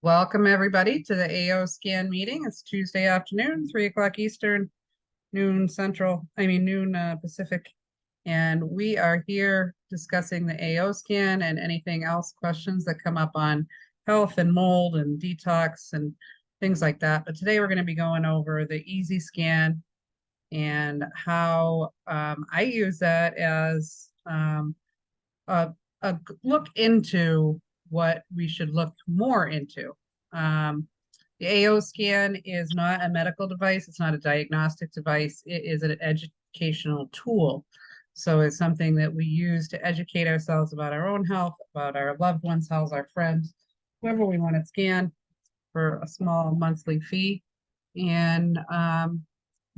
Welcome everybody to the AO scan meeting. It's Tuesday afternoon, 3 o'clock Eastern, noon Central, noon Pacific. And we are here discussing the AO scan and anything else, questions that come up on health and mold and detox and things like that. But today we're going to be going over the easy scan and how I use that as a look into what we should look more into. The AO scan is not a medical device. It's not a diagnostic device. It is an educational tool. So it's something that we use to educate ourselves about our own health, about our loved ones' health, our friends, whoever we want to scan for a small monthly fee. And I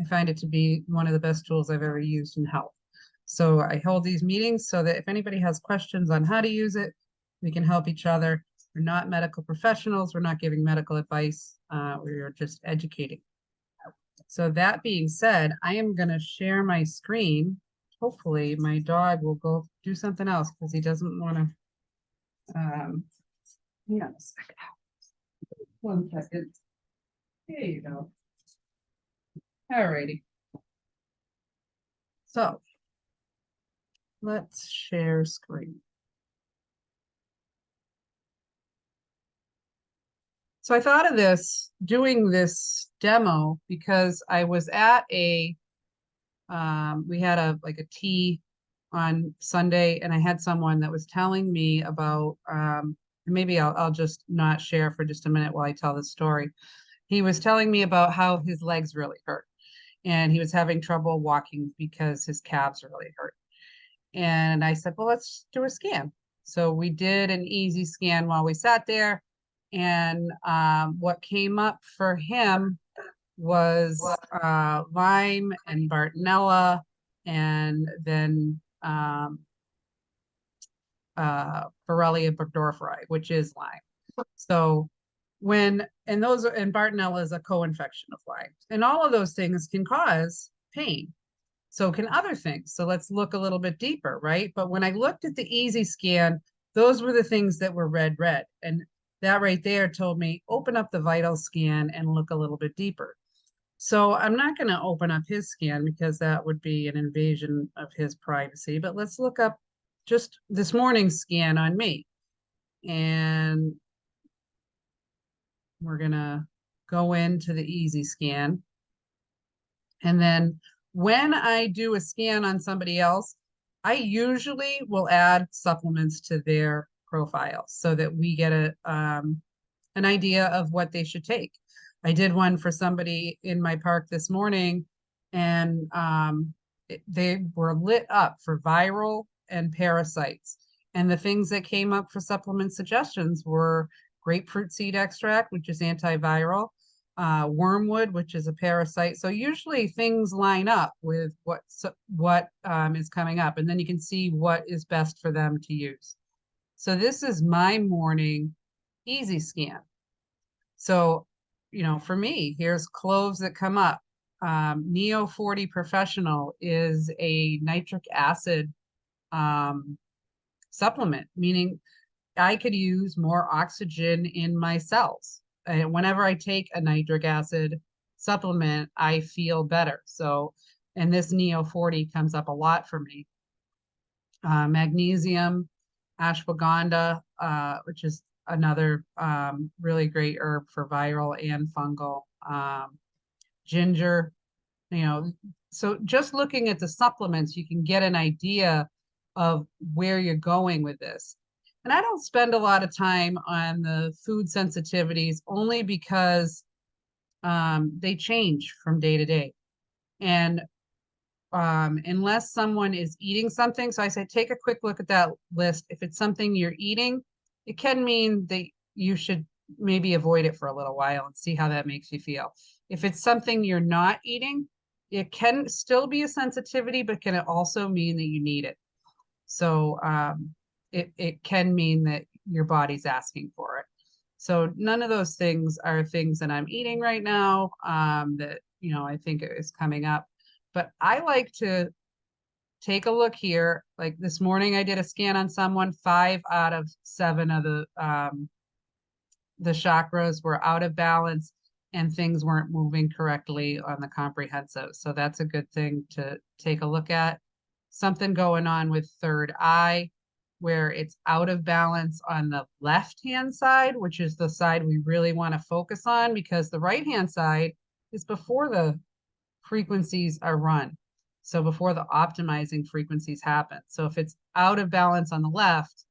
find it to be one of the best tools I've ever used in health. So I hold these meetings so that if anybody has questions on how to use it, we can help each other. We're not medical professionals. We're not giving medical advice. We're just educating. So that being said, I am going to share my screen. Hopefully my dog will go do something else because he doesn't want to. Hang on a second. 1 second. There you go. All righty. So let's share screen. So I thought of doing this demo because I was at we had a tea on Sunday, and I had someone that was telling me about, maybe I'll just not share for just a minute while I tell the story. He was telling me about how his legs really hurt, and he was having trouble walking because his calves really hurt. And I said, well, let's do a scan. So we did an easy scan while we sat there. And what came up for him was Lyme and Bartonella, and then Borrelia burgdorferi, which is Lyme. So and Bartonella is a co-infection of Lyme. And all of those things can cause pain. So can other things. So let's look a little bit deeper, right? But when I looked at the easy scan, those were the things that were red. And that right there told me, open up the vital scan and look a little bit deeper. So I'm not going to open up his scan because that would be an invasion of his privacy. But let's look up just this morning's scan on me. And we're going to go into the easy scan. And then when I do a scan on somebody else, I usually will add supplements to their profile so that we get an idea of what they should take. I did one for somebody in my park this morning, and they were lit up for viral and parasites. And the things that came up for supplement suggestions were grapefruit seed extract, which is antiviral, wormwood, which is a parasite. So usually things line up with what is coming up, and then you can see what is best for them to use. So this is my morning easy scan. So, for me, here's cloves that come up. Neo 40 Professional is a nitric acid supplement, meaning I could use more oxygen in my cells. And whenever I take a nitric acid supplement, I feel better. So, and this Neo 40 comes up a lot for me. Magnesium, ashwagandha, which is another really great herb for viral and fungal. Ginger, so just looking at the supplements, you can get an idea of where you're going with this. And I don't spend a lot of time on the food sensitivities only because they change from day to day. And unless someone is eating something, so I say take a quick look at that list. If it's something you're eating, it can mean that you should maybe avoid it for a little while and see how that makes you feel. If it's something you're not eating, it can still be a sensitivity, but can it also mean that you need it? So it can mean that your body's asking for it. So none of those things are things that I'm eating right now that, I think is coming up. But I like to take a look here. Like this morning, I did a scan on someone. 5 out of 7 of the chakras were out of balance and things weren't moving correctly on the comprehensive. So that's a good thing to take a look at. Something going on with third eye, where it's out of balance on the left-hand side, which is the side we really want to focus on, because the right-hand side is before the frequencies are run. So before the optimizing frequencies happen. So if it's out of balance on the left,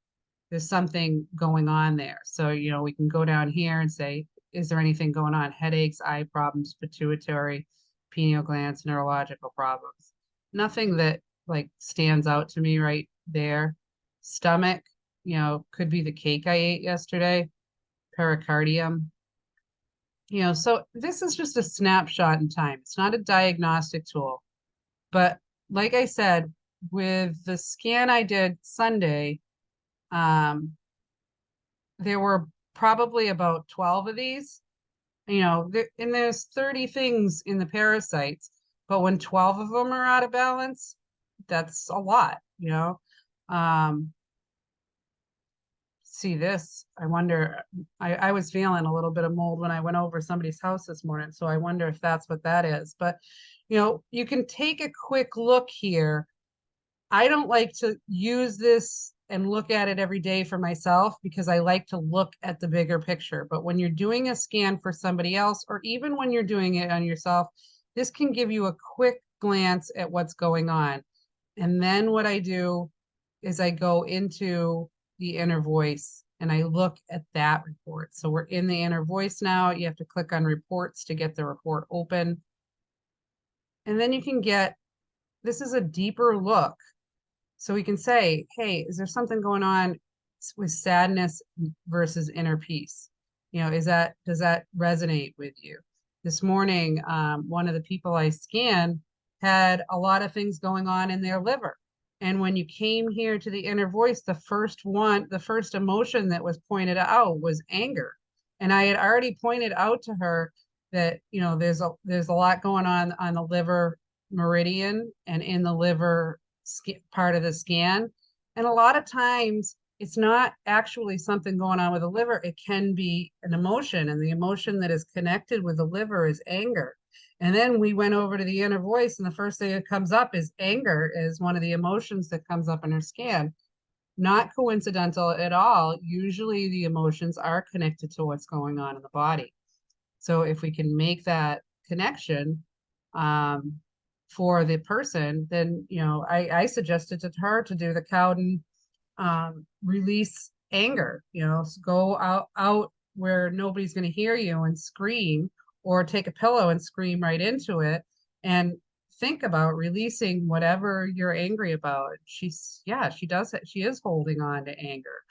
there's something going on there. So, you know, we can go down here and say, is there anything going on? Headaches, eye problems, pituitary, pineal glands, neurological problems. Nothing that like stands out to me right there. Stomach, you know, could be the cake I ate yesterday. Pericardium. You know, so this is just a snapshot in time. It's not a diagnostic tool. But like I said, with the scan I did Sunday, there were probably about 12 of these, you know, and there's 30 things in the parasites, but when 12 of them are out of balance, that's a lot, you know. See this, I wonder, I was feeling a little bit of mold when I went over somebody's house this morning, so I wonder if that's what that is. But, you know, you can take a quick look here. I don't like to use this and look at it every day for myself because I like to look at the bigger picture. But when you're doing a scan for somebody else, or even when you're doing it on yourself, this can give you a quick glance at what's going on. And then what I do is I go into the inner voice and I look at that report. So we're in the inner voice now. You have to click on reports to get the report open. And then you can get, this is a deeper look. So we can say, hey, is there something going on with sadness versus inner peace? You know, does that resonate with you? This morning, one of the people I scanned had a lot of things going on in their liver. And when you came here to the inner voice, the first emotion that was pointed out was anger. And I had already pointed out to her that, you know, there's a lot going on the liver meridian and in the liver part of the scan. And a lot of times it's not actually something going on with the liver. It can be an emotion, and the emotion that is connected with the liver is anger. And then we went over to the inner voice, and the first thing that comes up is anger is one of the emotions that comes up in her scan. Not coincidental at all. Usually the emotions are connected to what's going on in the body. So if we can make that connection, for the person, then, you know, I suggested to her to do the Cowden release anger, you know, so go out where nobody's going to hear you and scream, or take a pillow and scream right into it and think about releasing whatever you're angry about. She does it. She is holding on to anger.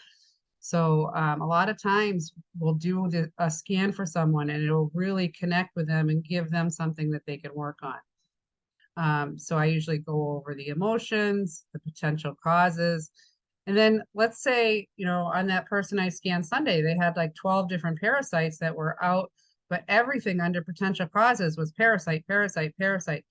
So a lot of times we'll do a scan for someone and it'll really connect with them and give them something that they can work on. So I usually go over the emotions, the potential causes. And then let's say, you know, on that person I scanned Sunday, they had like 12 different parasites that were out, but everything under potential causes was parasite, parasite, parasite.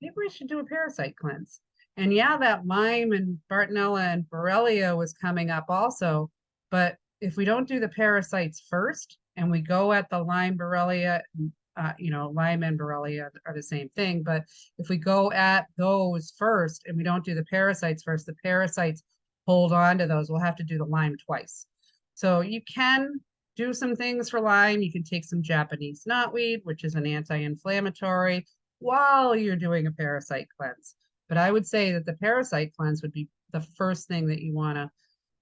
Maybe we should do a parasite cleanse. And yeah, that Lyme and Bartonella and Borrelia was coming up also. But if we don't do the parasites first and we go at the Lyme, Borrelia, you know, Lyme and Borrelia are the same thing. But if we go at those first and we don't do the parasites first, the parasites hold on to those. We'll have to do the Lyme twice. So you can do some things for Lyme. You can take some Japanese knotweed, which is an anti-inflammatory, while you're doing a parasite cleanse. But I would say that the parasite cleanse would be the first thing that you want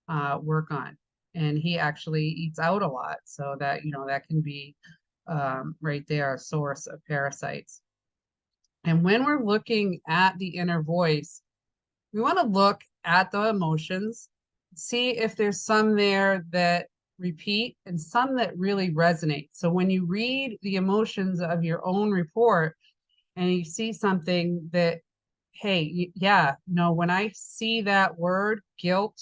to work on. And he actually eats out a lot. So that, you know, that can be right there, a source of parasites. And when we're looking at the inner voice, we want to look at the emotions, see if there's some there that repeat and some that really resonate. So when you read the emotions of your own report and you see something that, hey, yeah, no, when I see that word guilt,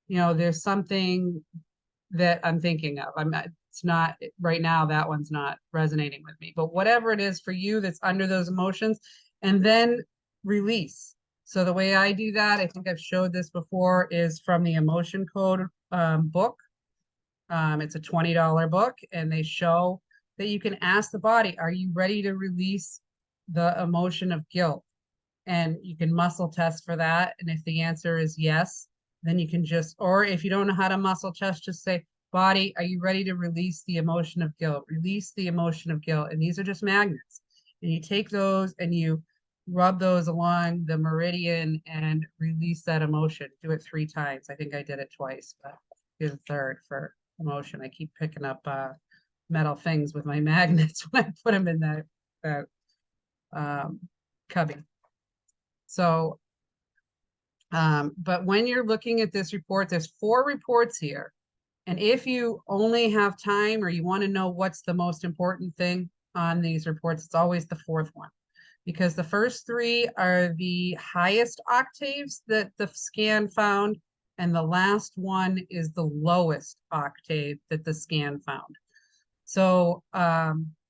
you know, there's something that I'm thinking of. It's not right now, that one's not resonating with me, but whatever it is for you that's under those emotions, and then release. So the way I do that, I think I've showed this before, is from the emotion code book. It's a $20 book, and they show that you can ask the body, are you ready to release the emotion of guilt? And you can muscle test for that. And if the answer is yes, then you can just, or if you don't know how to muscle test, just say, body, are you ready to release the emotion of guilt? Release the emotion of guilt. And these are just magnets. And you take those and you rub those along the meridian and release that emotion. Do it 3 times. I think I did it twice, but here's a third for emotion. I keep picking up metal things with my magnets when I put them in that cubby. So, but when you're looking at this report, there's 4 reports here. And if you only have time or you want to know what's the most important thing on these reports, it's always the 4th one. Because the first 3 are the highest octaves that the scan found, and the last one is the lowest octave that the scan found. So,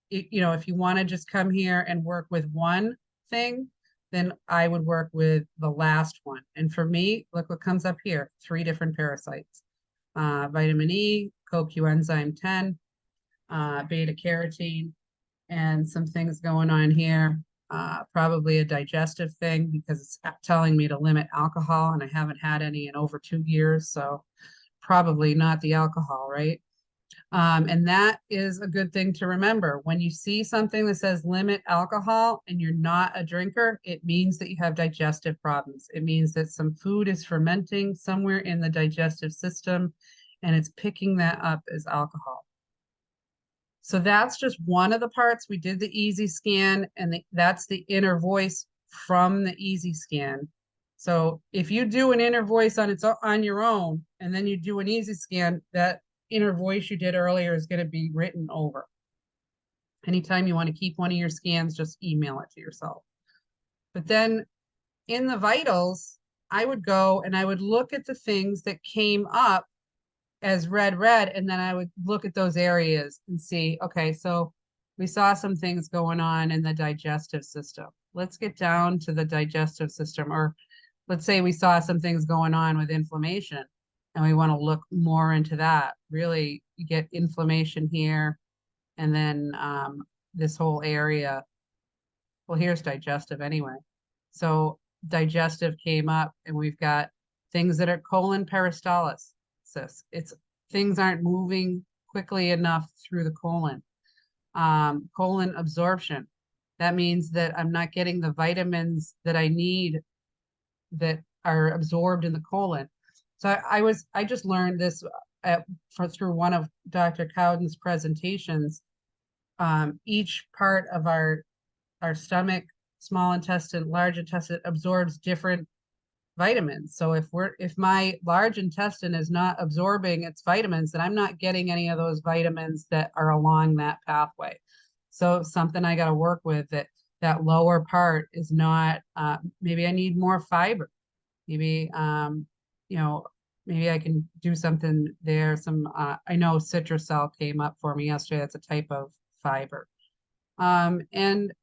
if you want to just come here and work with one thing, then I would work with the last one. And for me, look what comes up here, 3 different parasites. Vitamin E, CoQ-enzyme 10, beta carotene, and some things going on here. Probably a digestive thing because it's telling me to limit alcohol, and I haven't had any in over 2 years, so probably not the alcohol, right? And that is a good thing to remember. When you see something that says limit alcohol and you're not a drinker, it means that you have digestive problems. It means that some food is fermenting somewhere in the digestive system and it's picking that up as alcohol. So that's just one of the parts. We did the easy scan, and that's the inner voice from the easy scan. So if you do an inner voice on your own, and then you do an easy scan, that inner voice you did earlier is going to be written over. Anytime you want to keep one of your scans, just email it to yourself. But then in the vitals, I would go and I would look at the things that came up as red, and then I would look at those areas and see, okay, so we saw some things going on in the digestive system. Let's get down to the digestive system, or let's say we saw some things going on with inflammation and we want to look more into that. Really, you get inflammation here, and then this whole area. Well, here's digestive anyway. So digestive came up, and we've got things that are colon peristalsis. It's things aren't moving quickly enough through the colon. Colon absorption. That means that I'm not getting the vitamins that I need that are absorbed in the colon. So I just learned this through one of Dr. Cowden's presentations. Each part of our stomach, small intestine, large intestine absorbs different vitamins. So if my large intestine is not absorbing its vitamins, then I'm not getting any of those vitamins that are along that pathway. So something I got to work with, that lower part is not, maybe I need more fiber. Maybe, maybe I can do something there. I know citrusol came up for me yesterday. That's a type of fiber. And,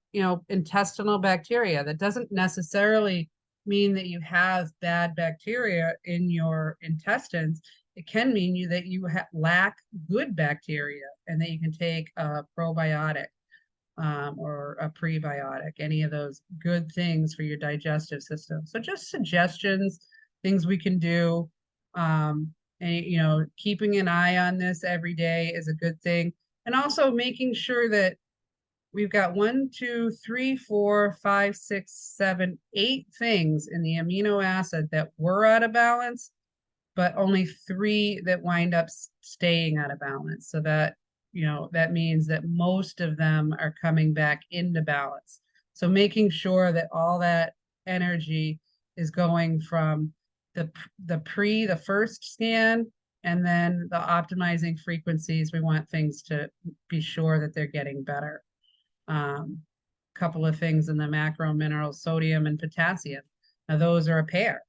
intestinal bacteria. That doesn't necessarily mean that you have bad bacteria in your intestines. It can mean that you lack good bacteria, and that you can take a probiotic or a prebiotic, any of those good things for your digestive system. So just suggestions, things we can do. And, keeping an eye on this every day is a good thing. And also making sure that we've got 1, 2, 3, 4, 5, 6, 7, 8 things in the amino acid that were out of balance, but only 3 that wind up staying out of balance. So that, that means that most of them are coming back into balance. So making sure that all that energy is going from the first scan, and then the optimizing frequencies. We want things to be sure that they're getting better. Couple of things in the macro minerals, sodium and potassium. Now those are a pair.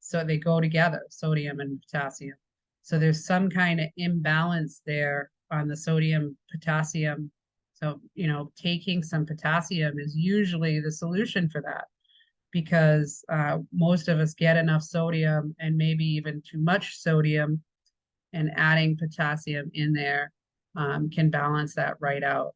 So they go together, sodium and potassium. So there's some kind of imbalance there on the sodium potassium. So, taking some potassium is usually the solution for that, because most of us get enough sodium and maybe even too much sodium and adding potassium in there can balance that right out.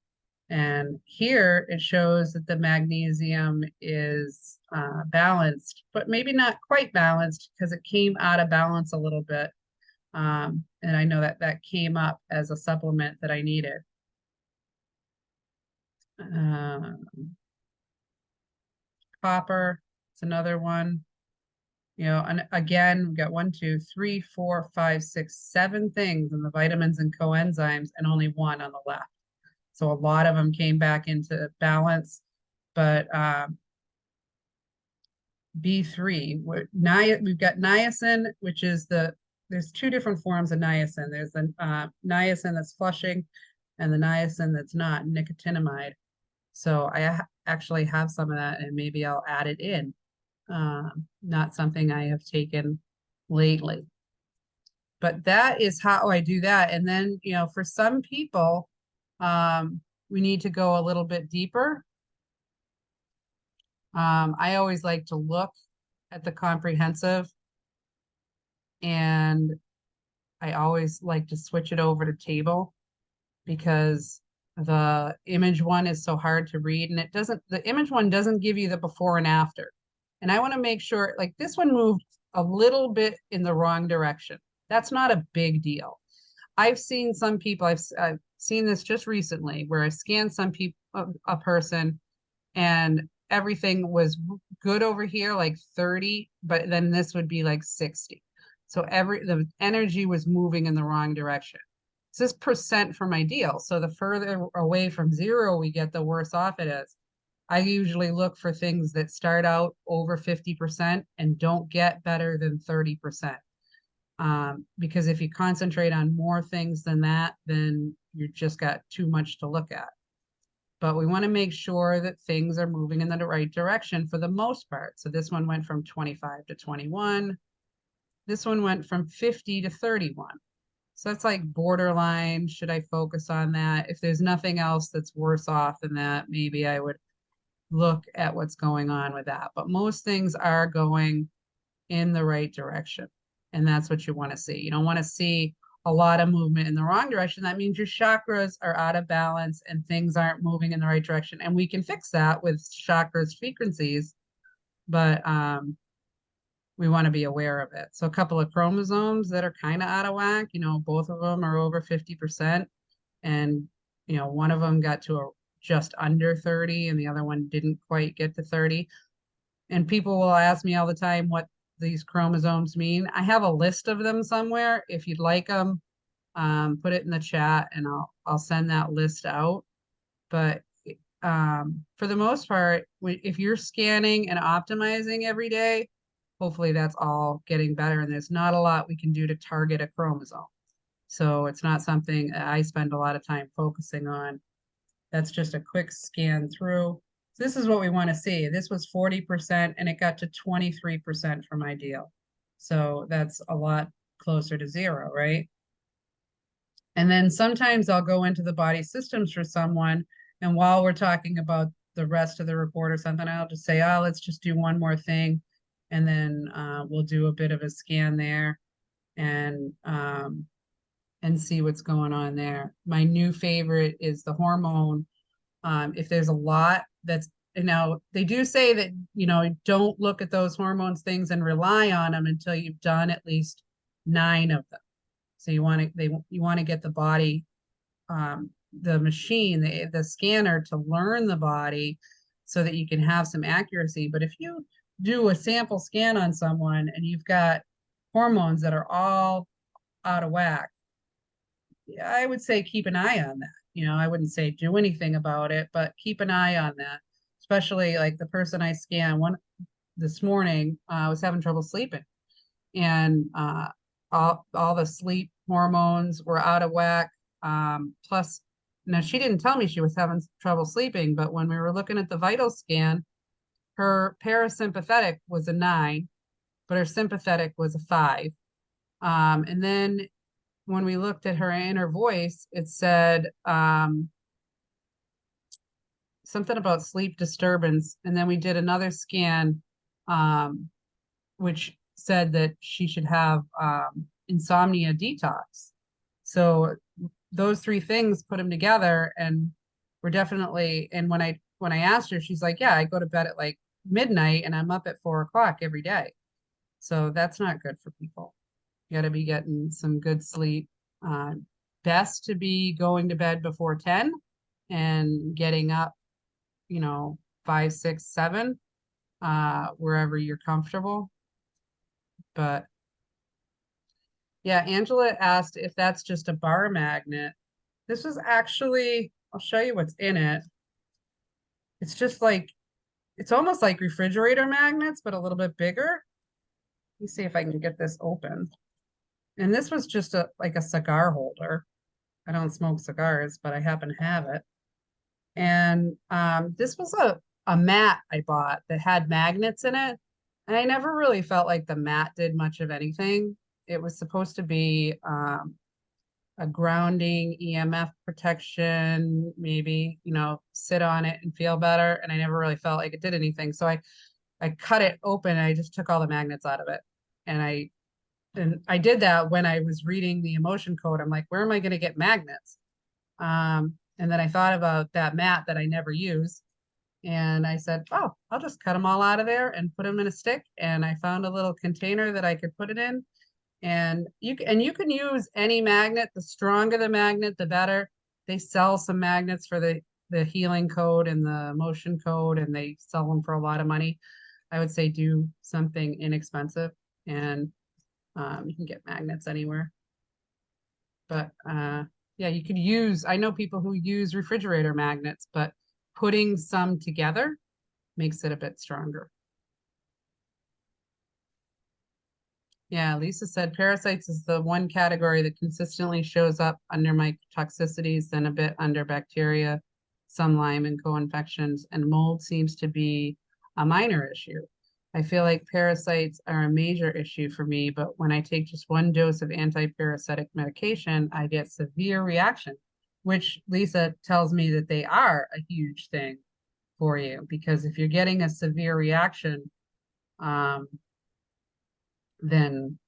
And here it shows that the magnesium is balanced, but maybe not quite balanced because it came out of balance a little bit. And I know that that came up as a supplement that I needed. Copper, it's another one. You know, and again, we've got 1, 2, 3, 4, 5, 6, 7 things in the vitamins and coenzymes, and only one on the left. So a lot of them came back into balance, but B3, we've got niacin, which is there's two different forms of niacin. There's the niacin that's flushing and the niacin that's not, nicotinamide. So I actually have some of that, and maybe I'll add it in. Not something I have taken lately. But that is how I do that. And then, you know, for some people, we need to go a little bit deeper. I always like to look at the comprehensive, and I always like to switch it over to table because the image one is so hard to read, and the image one doesn't give you the before and after. And I want to make sure, like this one moved a little bit in the wrong direction. That's not a big deal. I've seen some people, I've seen this just recently where I scanned some people, a person, and everything was good over here, like 30, but then this would be like 60. So the energy was moving in the wrong direction. This is percent from ideal. So the further away from zero we get, the worse off it is. I usually look for things that start out over 50% and don't get better than 30%. Because if you concentrate on more things than that, then you just got too much to look at. But we want to make sure that things are moving in the right direction for the most part. So this one went from 25 to 21. This one went from 50 to 31. So that's like borderline. Should I focus on that? If there's nothing else that's worse off than that, maybe I would look at what's going on with that. But most things are going in the right direction. And that's what you want to see. You don't want to see a lot of movement in the wrong direction. That means your chakras are out of balance and things aren't moving in the right direction. And we can fix that with chakras frequencies, but we want to be aware of it. So a couple of chromosomes that are kind of out of whack, you know, both of them are over 50%. And, you know, one of them got to just under 30 and the other one didn't quite get to 30. And people will ask me all the time what these chromosomes mean. I have a list of them somewhere. If you'd like them, put it in the chat and I'll send that list out. But for the most part, if you're scanning and optimizing every day, hopefully that's all getting better. And there's not a lot we can do to target a chromosome. So it's not something I spend a lot of time focusing on. That's just a quick scan through. This is what we want to see. This was 40% and it got to 23% from ideal. So that's a lot closer to zero, right? And then sometimes I'll go into the body systems for someone, and while we're talking about the rest of the report or something, I'll just say, oh, let's just do one more thing. And then we'll do a bit of a scan there and see what's going on there. My new favorite is the hormone. If there's a lot that's, now they do say that, you know, don't look at those hormones things and rely on them until you've done at least 9 of them. So you want to get the body, the machine, the scanner to learn the body so that you can have some accuracy. But if you do a sample scan on someone and you've got hormones that are all out of whack, I would say keep an eye on that. You know, I wouldn't say do anything about it, but keep an eye on that. Especially like the person I scanned this morning was having trouble sleeping, and all the sleep hormones were out of whack. Plus, now she didn't tell me she was having trouble sleeping, but when we were looking at the vital scan, her parasympathetic was a 9, but her sympathetic was a 5. And then when we looked at her inner voice, it said something about sleep disturbance. And then we did another scan, which said that she should have insomnia detox. So those three things, put them together, and we're definitely, and when I asked her, she's like, yeah, I go to bed at like midnight and I'm up at 4 o'clock every day. So that's not good for people. You got to be getting some good sleep. Uh, Best to be going to bed before 10 and getting up, 5, 6, 7, wherever you're comfortable. But yeah, Angela asked if that's just a bar magnet. This was actually, I'll show you what's in it. It's just like, it's almost like refrigerator magnets, but a little bit bigger. Let me see if I can get this open. And this was just like a cigar holder. I don't smoke cigars, but I happen to have it. And this was a mat I bought that had magnets in it. And I never really felt like the mat did much of anything. It was supposed to be a grounding EMF protection, maybe, sit on it and feel better. And I never really felt like it did anything. So I cut it open and I just took all the magnets out of it. And I did that when I was reading the emotion code. I'm like, where am I going to get magnets? And then I thought about that mat that I never use. And I said, oh, I'll just cut them all out of there and put them in a stick. And I found a little container that I could put it in. And you can use any magnet. The stronger the magnet, the better. They sell some magnets for the healing code and the emotion code, and they sell them for a lot of money. I would say do something inexpensive, and you can get magnets anywhere. But yeah, you could use, I know people who use refrigerator magnets, but putting some together makes it a bit stronger. Yeah, Lisa said parasites is the one category that consistently shows up under mycotoxicities, then a bit under bacteria, some Lyme and co-infections, and mold seems to be a minor issue. I feel like parasites are a major issue for me, but when I take just one dose of anti-parasitic medication, I get severe reaction, which Lisa tells me that they are a huge thing for you, because if you're getting a severe reaction, then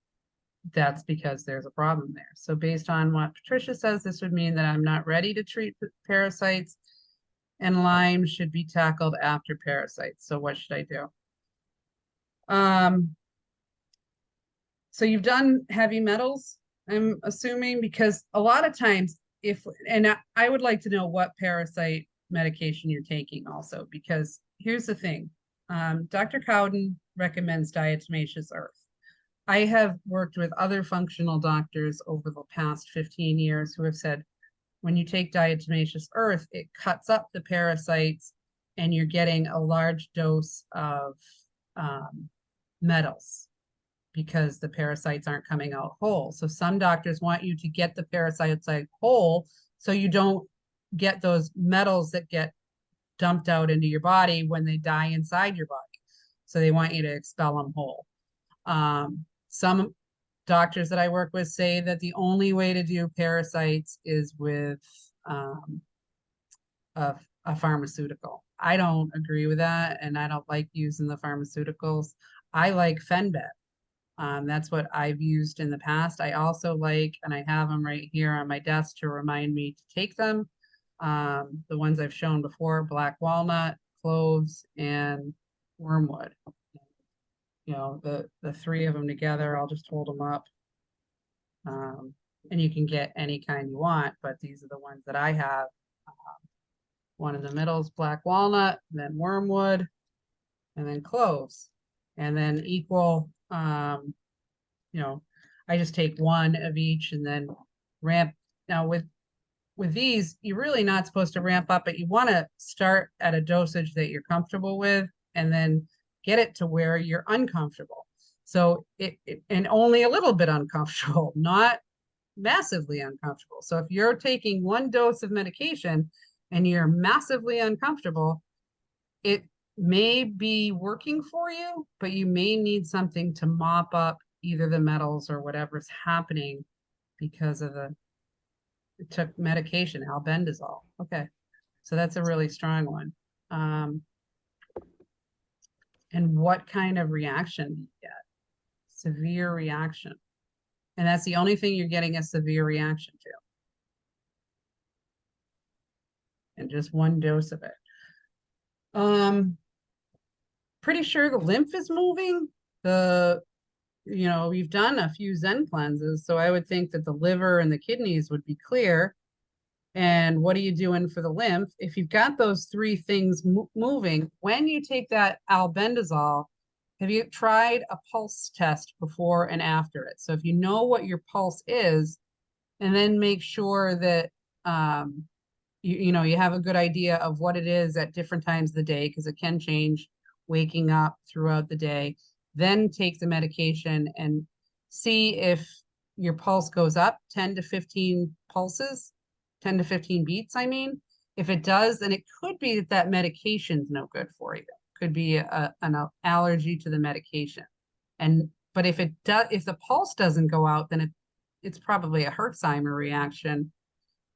that's because there's a problem there. So based on what Patricia says, this would mean that I'm not ready to treat parasites, and Lyme should be tackled after parasites. So what should I do? So you've done heavy metals, I'm assuming, because a lot of times and I would like to know what parasite medication you're taking also, because here's the thing. Dr. Cowden recommends diatomaceous earth. I have worked with other functional doctors over the past 15 years who have said, when you take diatomaceous earth, it cuts up the parasites and you're getting a large dose of metals because the parasites aren't coming out whole. So some doctors want you to get the parasites out whole so you don't get those metals that get dumped out into your body when they die inside your body. So they want you to expel them whole. Some doctors that I work with say that the only way to do parasites is with a pharmaceutical. I don't agree with that, and I don't like using the pharmaceuticals. I like Fenbid. That's what I've used in the past. I also like, and I have them right here on my desk to remind me to take them. The ones I've shown before: black walnut, cloves, and wormwood. The three of them together, I'll just hold them up. And you can get any kind you want, but these are the ones that I have. One in the middle is black walnut, then wormwood, and then cloves. And then equal, I just take one of each and then ramp. Now with these, you're really not supposed to ramp up, but you want to start at a dosage that you're comfortable with and then get it to where you're uncomfortable. So and only a little bit uncomfortable, not massively uncomfortable. So if you're taking one dose of medication and you're massively uncomfortable, it may be working for you, but you may need something to mop up either the metals or whatever's happening because of it took medication, albendazole. Okay, so that's a really strong one. And what kind of reaction do you get? Severe reaction. And that's the only thing you're getting a severe reaction to. And just one dose of it. Pretty sure the lymph is moving. We've done a few Zen cleanses, so I would think that the liver and the kidneys would be clear. And what are you doing for the lymph? If you've got those three things moving, when you take that albendazole, have you tried a pulse test before and after it? So if you know what your pulse is, and then make sure that you have a good idea of what it is at different times of the day, because it can change waking up throughout the day. Then take the medication and see if your pulse goes up 10 to 15 pulses, 10 to 15 beats, I mean. If it does, then it could be that that medication's no good for you. Could be an allergy to the medication. But if the pulse doesn't go out, then it's probably a Herxheimer reaction.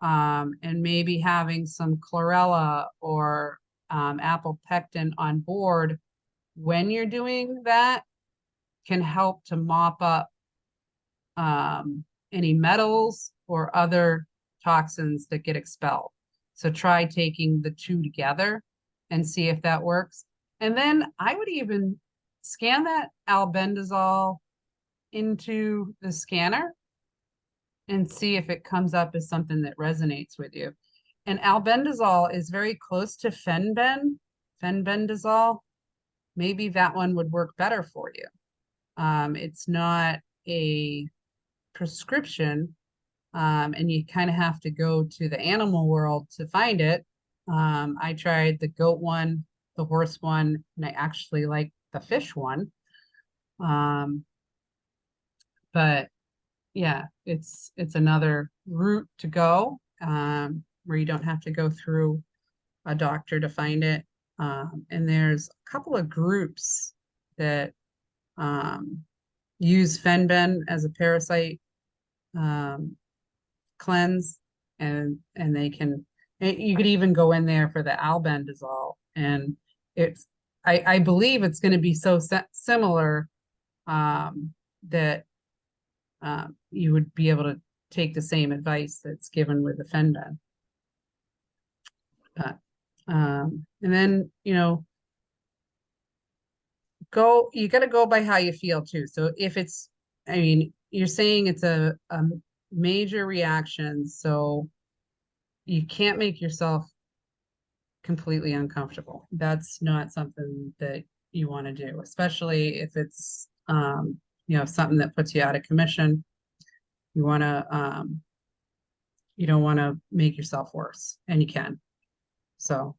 And maybe having some chlorella or apple pectin on board when you're doing that can help to mop up any metals or other toxins that get expelled. So try taking the two together and see if that works. And then I would even scan that albendazole into the scanner and see if it comes up as something that resonates with you. And albendazole is very close to fenbendazole. Maybe that one would work better for you. It's not a prescription, and you kind of have to go to the animal world to find it. I tried the goat one, the horse one, and I actually like the fish one. But yeah, it's another route to go, where you don't have to go through a doctor to find it. And there's a couple of groups that use Fenben as a parasite cleanse, and you could even go in there for the albendazole, and I believe it's going to be so similar that you would be able to take the same advice that's given with the Fenben. And then, you got to go by how you feel too. So if you're saying it's a major reaction, so you can't make yourself completely uncomfortable. That's not something that you want to do, especially if it's something that puts you out of commission. You want to you don't want to make yourself worse, and you can. So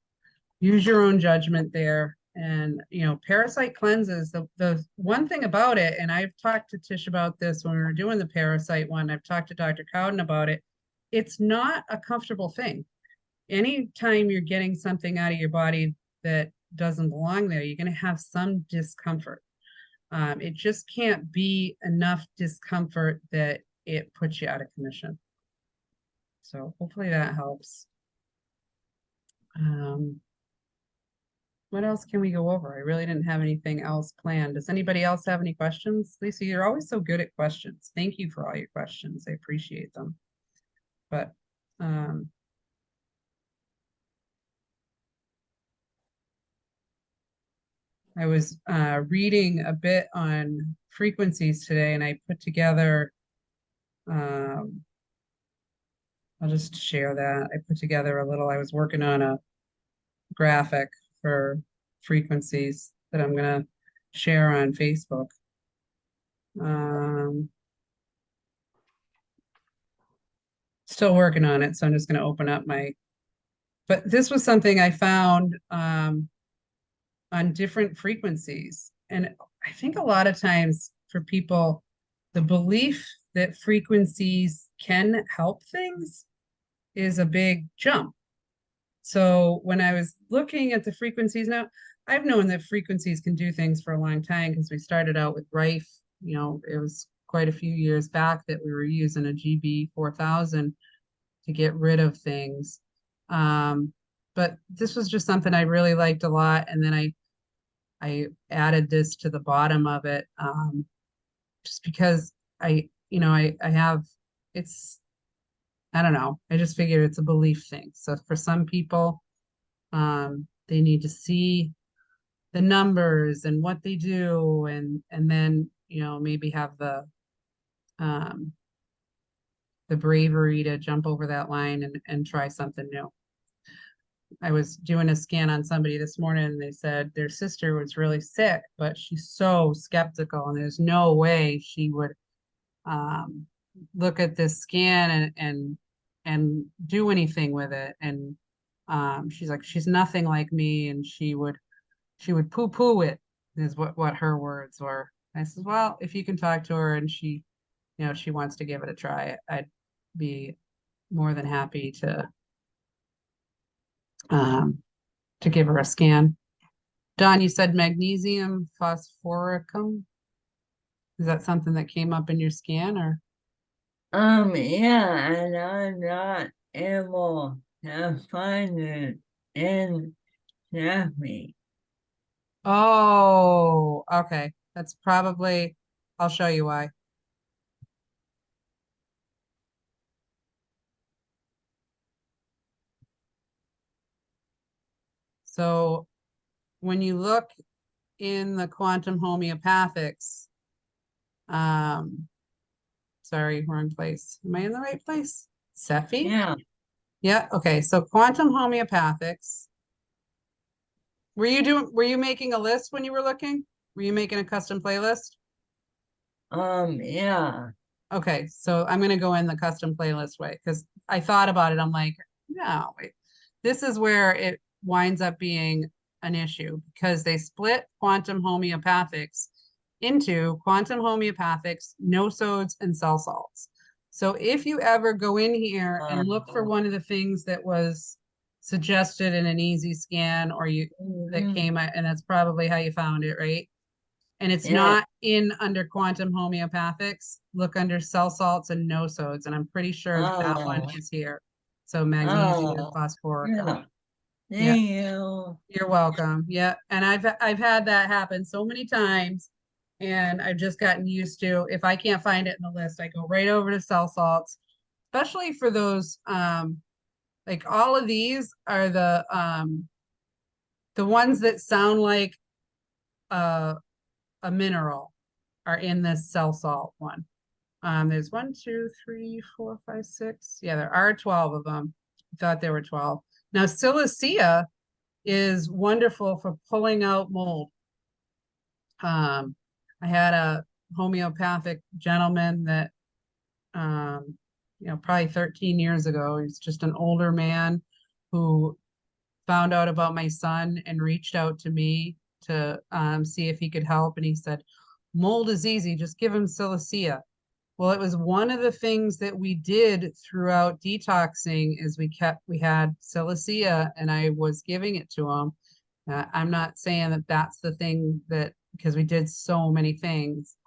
use your own judgment there. And parasite cleanses, the one thing about it, and I've talked to Tish about this when we were doing the parasite one, I've talked to Dr. Cowden about it, it's not a comfortable thing. Anytime you're getting something out of your body that doesn't belong there, you're going to have some discomfort. It just can't be enough discomfort that it puts you out of commission. So hopefully that helps. What else can we go over? I really didn't have anything else planned. Does anybody else have any questions? Lisa, you're always so good at questions. Thank you for all your questions. I appreciate them. But I was reading a bit on frequencies today, and I put together, I'll just share that. I put together I was working on a graphic for frequencies that I'm going to share on Facebook. Still working on it, so I'm just going to open up but this was something I found on different frequencies. And I think a lot of times for people, the belief that frequencies can help things is a big jump. So when I was looking at the frequencies, now I've known that frequencies can do things for a long time, because we started out with Rife. It was quite a few years back that we were using a GB 4000 to get rid of things. But this was just something I really liked a lot. And then I added this to the bottom of it, just because you know, I have, it's, I don't know. I just figured it's a belief thing. So for some people, they need to see the numbers and what they do, and then, you know, maybe have um, the bravery to jump over that line and try something new. I was doing a scan on somebody this morning and they said their sister was really sick, but she's so skeptical and there's no way she would um, look at this scan and do anything with it. And she's like, she's nothing like me, and she would poo-poo it, is what her words were. I said, well, if you can talk to her and she, you know, she wants to give it a try, I'd be more than happy um, to give her a scan. Don, you said magnesium phosphoricum. Is that something that came up in your scan, or? Yeah, and I'm not able to find it in Jeffy. Oh, okay. That's probably, I'll show you why. So when you look in the quantum homeopathics, um, sorry, wrong place. Am I in the right place? Cephi? Yeah, Yeah, okay. So quantum homeopathics. Were you making a list when you were looking? Were you making a custom playlist? yeah, Okay, so I'm gonna go in the custom playlist way because I thought about it. I'm like, no, wait. This is where it winds up being an issue because they split quantum homeopathics into quantum homeopathics, nosodes, and cell salts. So if you ever go in here and look for um, one of the things that was suggested in an easy scan or you that mhm, came out, and that's probably how you found it, right? And it's yeah, not in under quantum homeopathics, look under cell salts and nosodes, and I'm pretty sure that that one oh, is here. So magnesium oh, phosphoricum. yeah, Yeah, thank you. you're welcome. Yeah, and I've had that happen so many times, and I've just gotten used to, if I can't find it in the list, I go right over to cell salts, especially for those like all of these are the ones that sound like uh, a mineral are in this cell salt one. There's one, two, three, four, five, six. Yeah, there are 12 of them. I thought there were 12. Now, silicea is wonderful for pulling out mold. Um, I had a homeopathic gentleman that, you know, probably 13 years ago, he's just an older man who found out about my son and reached out to me to see if he could help. And he said, mold is easy, just give him silicea. Well, it was one of the things that we did throughout detoxing is we had silicea and I was giving it to him. I'm not saying that that's the thing that, because we did so many things,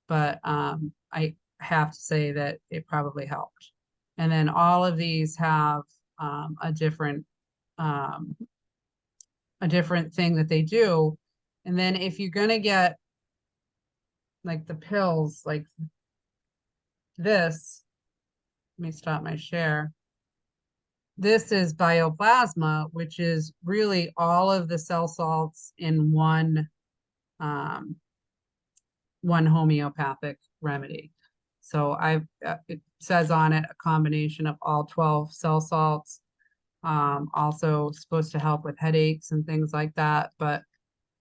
but I have to say that it probably helped. And then all of these have um, a different um, a different thing that they do. And then if you're gonna get like the pills like this, let me stop my share. This is bioplasma, which is really all of the cell salts in um, one homeopathic remedy. So it says on it a combination of all 12 cell salts, also supposed to help with headaches and things like that. But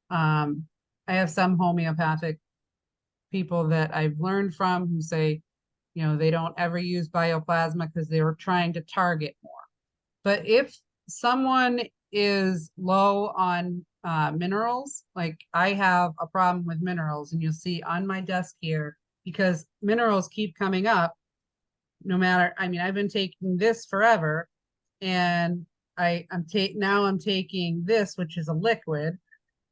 um, I have some homeopathic people that I've learned from who say, you know, they don't ever use bioplasma because they were trying to target more. But if someone is low on minerals, like I have a problem with minerals, and you'll see on my desk here, because minerals keep coming up no matter, I mean, I've been taking this forever, and now I'm taking this, which is a liquid,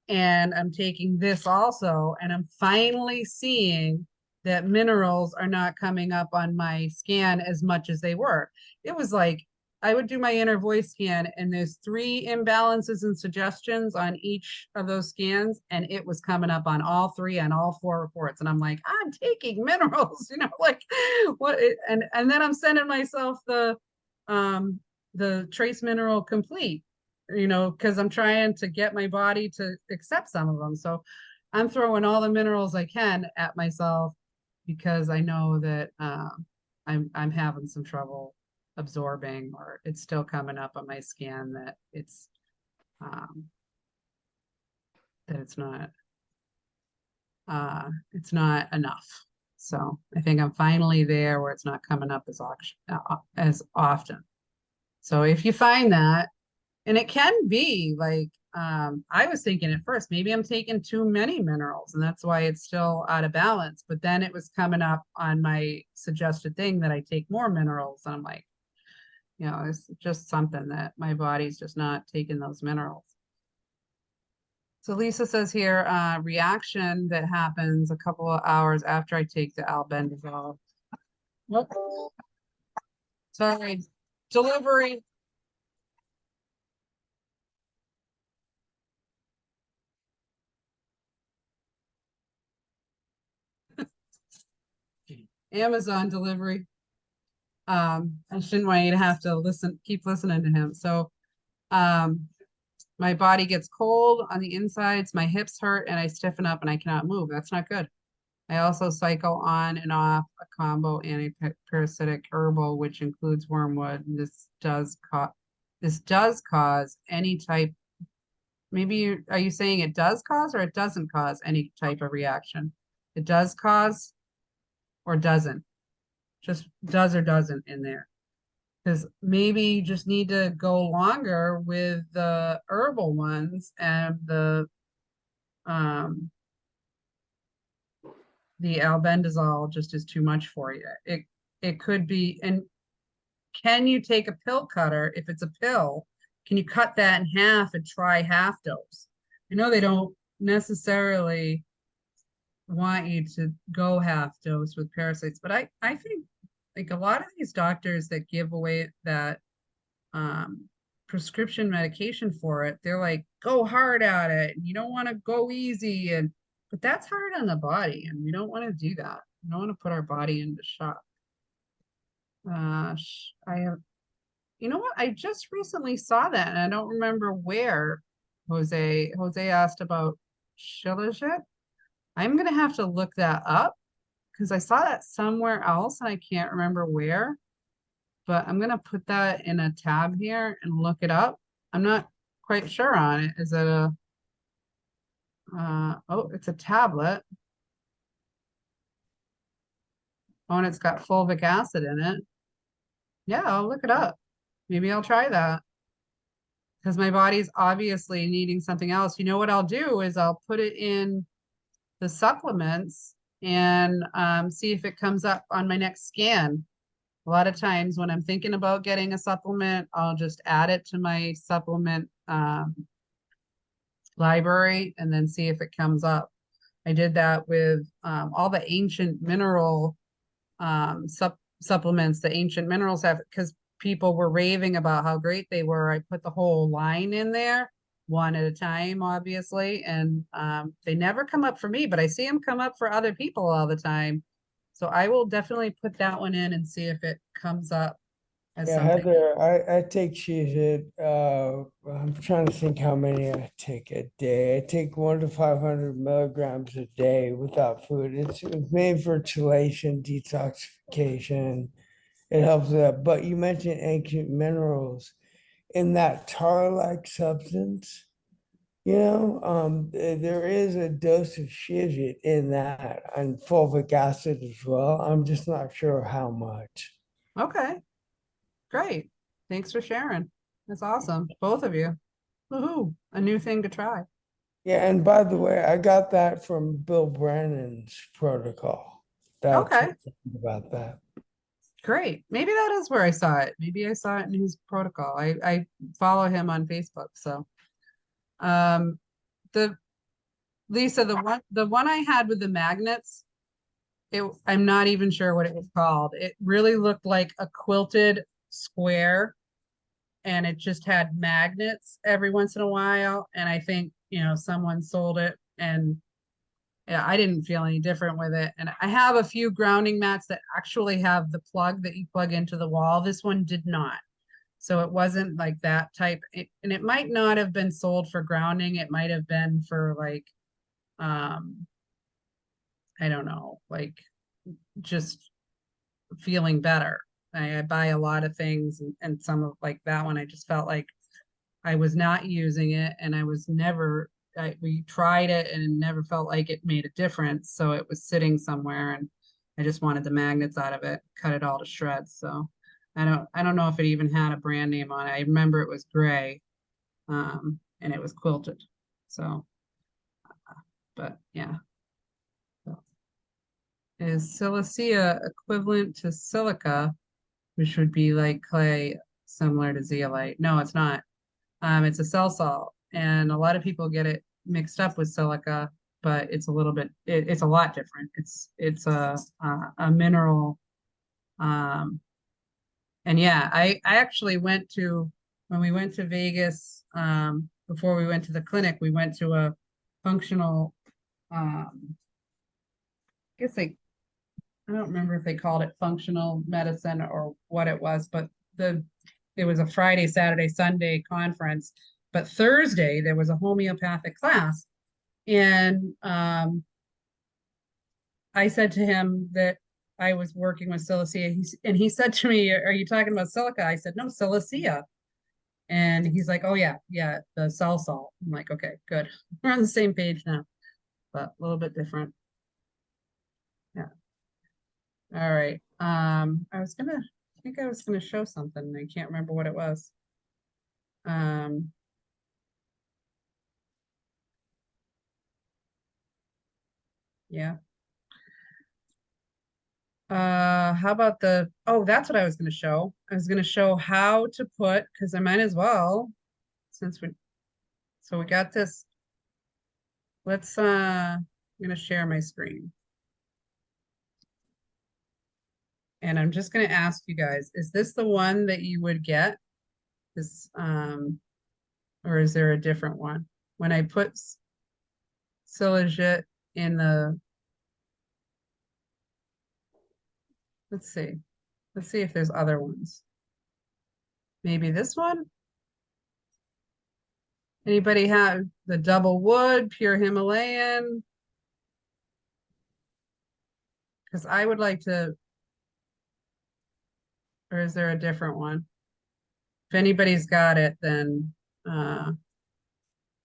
and I'm taking this also, and I'm finally seeing that minerals are not coming up on my scan as much as they were. It was like I would do my inner voice scan, and there's 3 imbalances and suggestions on each of those scans, and it was coming up on all 3 on all 4 reports. And I'm like, I'm taking minerals, like what? And then I'm sending myself the trace mineral complete, because I'm trying to get my body to accept some of them. So I'm throwing all the minerals I can at myself because I know that I'm having some trouble absorbing, or it's still coming up on my scan that um it's not enough. So I think I'm finally there where it's not coming up as often. So if you find that, and it can be like, I was thinking at first, maybe I'm taking too many minerals and that's why it's still out of balance. But then it was coming up on my suggested thing that I take more minerals. And I'm like, it's just something that my body's just not taking those minerals. So Lisa says here, reaction that happens a couple of hours after I take the albendazole. Nope. Sorry, delivery. Amazon delivery. I shouldn't want you to have to keep listening to him. So, my body gets cold on the insides, my hips hurt, and I stiffen up and I cannot move. That's not good. I also cycle on and off a combo anti-parasitic herbal, which includes wormwood. This does cause any type. Maybe are you saying it does cause or it doesn't cause any type of reaction? It does cause or doesn't? Just does or doesn't in there. Because maybe you just need to go longer with the herbal ones, and um the albendazole just is too much for you. It could be. And can you take a pill cutter? If it's a pill, can you cut that in half and try half dose? I know they don't necessarily want you to go half dose with parasites, but I think like a lot of these doctors that give away that um, prescription medication for it, they're like, go hard at it. You don't want to go easy. But that's hard on the body, and we don't want to do that. We don't want to put our body into shock. I have, you know what? I just recently saw that, and I don't remember where. Jose asked about Shilajit. I'm gonna have to look that up because I saw that somewhere else and I can't remember where. But I'm gonna put that in a tab here and look it up. I'm not quite sure on it. Is it oh, it's a tablet. Oh, and it's got fulvic acid in it. Yeah, I'll look it up. Maybe I'll try that because my body's obviously needing something else. You know what I'll do is I'll put it in the supplements and see if it comes up on my next scan. A lot of times when I'm thinking about getting a supplement, I'll just add it to my supplement library and then see if it comes up. I did that with all the ancient mineral supplements, the ancient minerals have, because people were raving about how great they were. I put the whole line in there, one at a time, obviously, and they never come up for me, but I see them come up for other people all the time. So I will definitely put that one in and see if it comes up as Yeah, something. Heather, I take Cheez-It. I'm trying to think how many I take a day. I take 1 to 500 milligrams a day without food. It's made for chelation, detoxification. It helps with that. But you mentioned ancient minerals in that tar-like substance. There is a dose of Cheez-It in that and fulvic acid as well. I'm just not sure how much. Okay, great. Thanks for sharing. That's awesome. Both of you. Woohoo, a new thing to try. Yeah, and by the way, I got that from Bill Brannan's protocol. That's Okay, about that. great. Maybe that is where I saw it. Maybe I saw it in his protocol. I follow him on Facebook. So um the Lisa, the one I had with the magnets, I'm not even sure what it was called. It really looked like a quilted square and it just had magnets every once in a while. And I think, someone sold it, and yeah, I didn't feel any different with it. And I have a few grounding mats that actually have the plug that you plug into the wall. This one did not. So it wasn't like that type. And it might not have been sold for grounding. It might have been for like, I don't know, like just feeling better. I buy a lot of things, and some of like that one, I just felt like I was not using it, and I was never, we tried it and never felt like it made a difference. So it was sitting somewhere, and I just wanted the magnets out of it, cut it all to shreds. So I don't know if it even had a brand name on it. I remember it was gray, and it was quilted. So, but yeah. So, is silicea equivalent to silica, which would be like clay similar to zeolite? No, it's not. It's a cell salt, and a lot of people get it mixed up with silica, but it's a little bit, it's a lot different. It's a mineral. And yeah, I actually went to, when we went to Vegas, before we went to the clinic, we went to a functional, I guess I don't remember if they called it functional medicine or what it was, but it was a Friday, Saturday, Sunday conference. But Thursday there was a homeopathic class. And I said to him that I was working with silicea. And he said to me, "Are you talking about silica?" I said, "No, silicea." And he's like, "Oh yeah, yeah, the cell salt." I'm like, "Okay, good. We're on the same page now, but a little bit different." Yeah. All right. I think I was gonna show something. I can't remember what it was. Um, yeah. How about oh, that's what I was gonna show. I was gonna show how to put, because I might as well, since so we got this. I'm gonna share my screen. And I'm just gonna ask you guys, is this the one that you would get? This, or is there a different one? When I put Silogit in let's see. Let's see if there's other ones. Maybe this one? Anybody have the double wood, pure Himalayan? Because I would like to, or is there a different one? If anybody's got it, then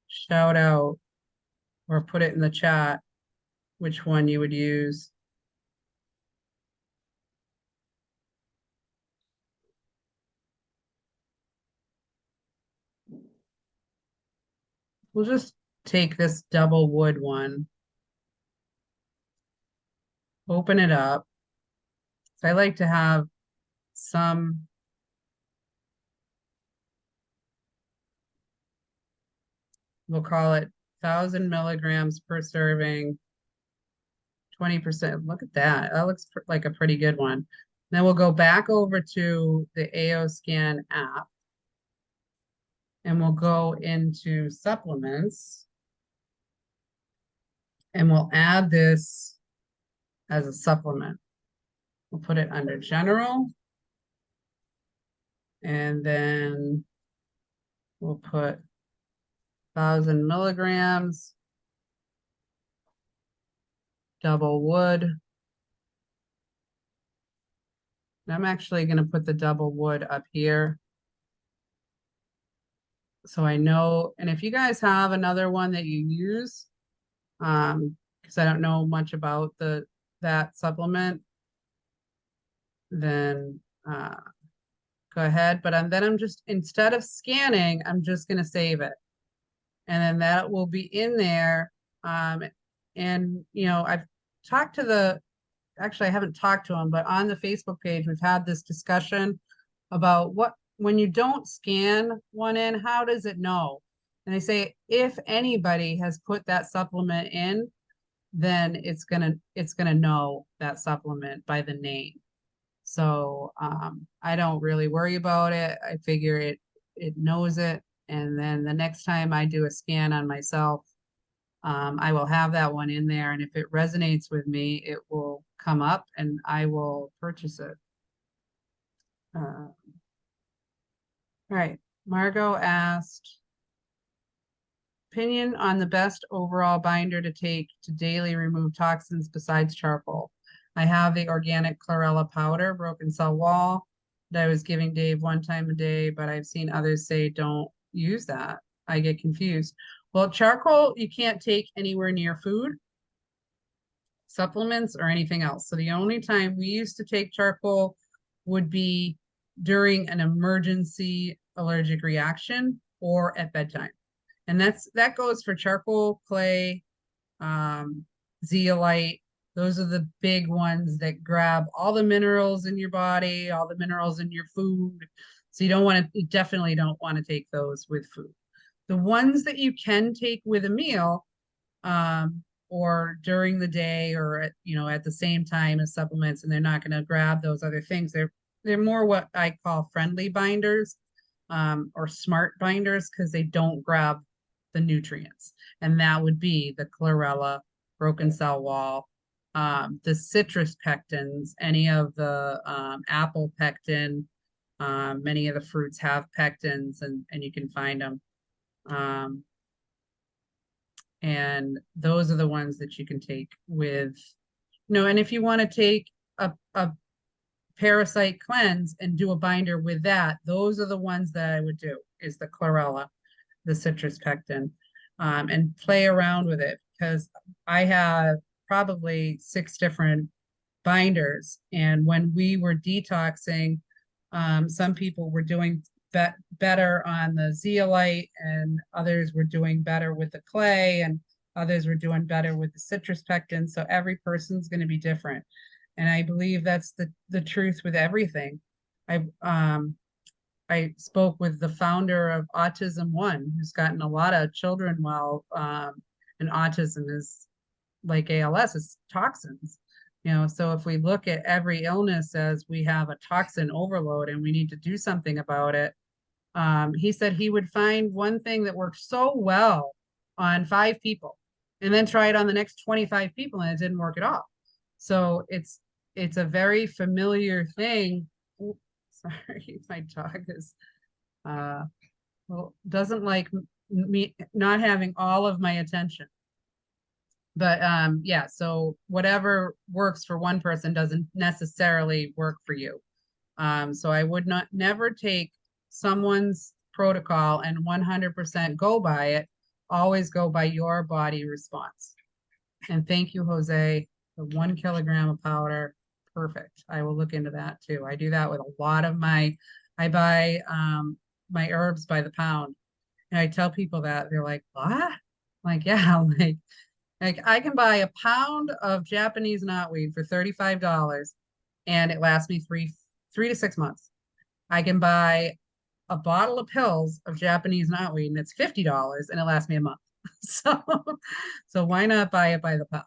shout out or put it in the chat which one you would use. We'll just take this double wood one, open it up. So I like to have some, we'll call it 1,000 milligrams per serving, 20%. Look at that. That looks like a pretty good one. Then we'll go back over to the AO Scan app, and we'll go into supplements, and we'll add this as a supplement. We'll put it under general, and then we'll put 1,000 milligrams, double wood. And I'm actually going to put the double wood up here, so I know. And if you guys have another one that you use, because I don't know much about that supplement, then go ahead. But then I'm just, instead of scanning, I'm just going to save it, and then that will be in there. And I've talked to actually I haven't talked to them, but on the Facebook page we've had this discussion about when you don't scan one in, how does it know? And they say if anybody has put that supplement in, then it's gonna know that supplement by the name. So I don't really worry about it. I figure it knows it. And then the next time I do a scan on myself, I will have that one in there. And if it resonates with me, it will come up and I will purchase it. All right. Margot asked, opinion on the best overall binder to take to daily remove toxins besides charcoal. I have the organic chlorella powder, broken cell wall, that I was giving Dave one time a day, but I've seen others say don't use that. I get confused. Well, charcoal you can't take anywhere near food, supplements, or anything else. So the only time we used to take charcoal would be during an emergency allergic reaction or at bedtime. And that goes for charcoal, clay, zeolite. Those are the big ones that grab all the minerals in your body, all the minerals in your food. So you definitely don't want to take those with food. The ones that you can take with a meal, or during the day, or at the same time as supplements, and they're not going to grab those other things. They're more what I call friendly binders, or smart binders, because they don't grab the nutrients. And that would be the chlorella, broken cell wall, the citrus pectins, any of the apple pectin. Many of the fruits have pectins, and you can find them. And those are the ones that you can take with, and if you want to take a parasite cleanse and do a binder with that, those are the ones that I would do, is the chlorella, the citrus pectin, and play around with it, because I have probably 6 different binders. And when we were detoxing, some people were doing better on the zeolite, and others were doing better with the clay, and others were doing better with the citrus pectin. So every person's going to be different. And I believe that's the truth with everything. I spoke with the founder of Autism One, who's gotten a lot of children well, and autism is like ALS, is toxins. So if we look at every illness as we have a toxin overload and we need to do something about it, he said he would find one thing that worked so well on 5 people and then try it on the next 25 people, and it didn't work at all. So it's a very familiar thing. Ooh, sorry, my dog is doesn't like me not having all of my attention. But yeah, so whatever works for one person doesn't necessarily work for you. So I would never take someone's protocol and 100% go by it. Always go by your body response. And thank you, Jose. The 1 kilogram of powder, perfect. I will look into that too. I do that with a lot of I buy my herbs by the pound. And I tell people that, they're like, what? I'm like, yeah, like I can buy a pound of Japanese knotweed for $35 and it lasts me 3 to 6 months. I can buy a bottle of pills of Japanese knotweed and it's $50 and it lasts me a month. So why not buy it by the pound?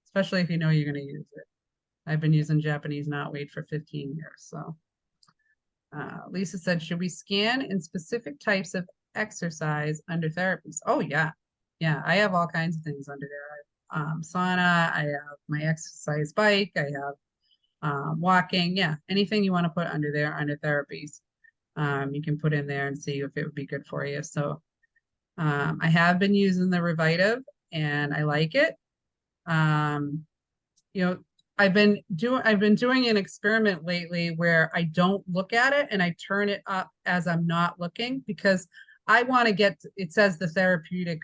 Especially if you know you're going to use it. I've been using Japanese knotweed for 15 years. So Lisa said, should we scan in specific types of exercise under therapies? Oh yeah. Yeah, I have all kinds of things under there. Sauna, I have my exercise bike, I have walking. Yeah, anything you want to put under there under therapies, you can put in there and see if it would be good for you. So I have been using the Revitive and I like it. I've been doing an experiment lately where I don't look at it and I turn it up as I'm not looking, because I want to it says the therapeutic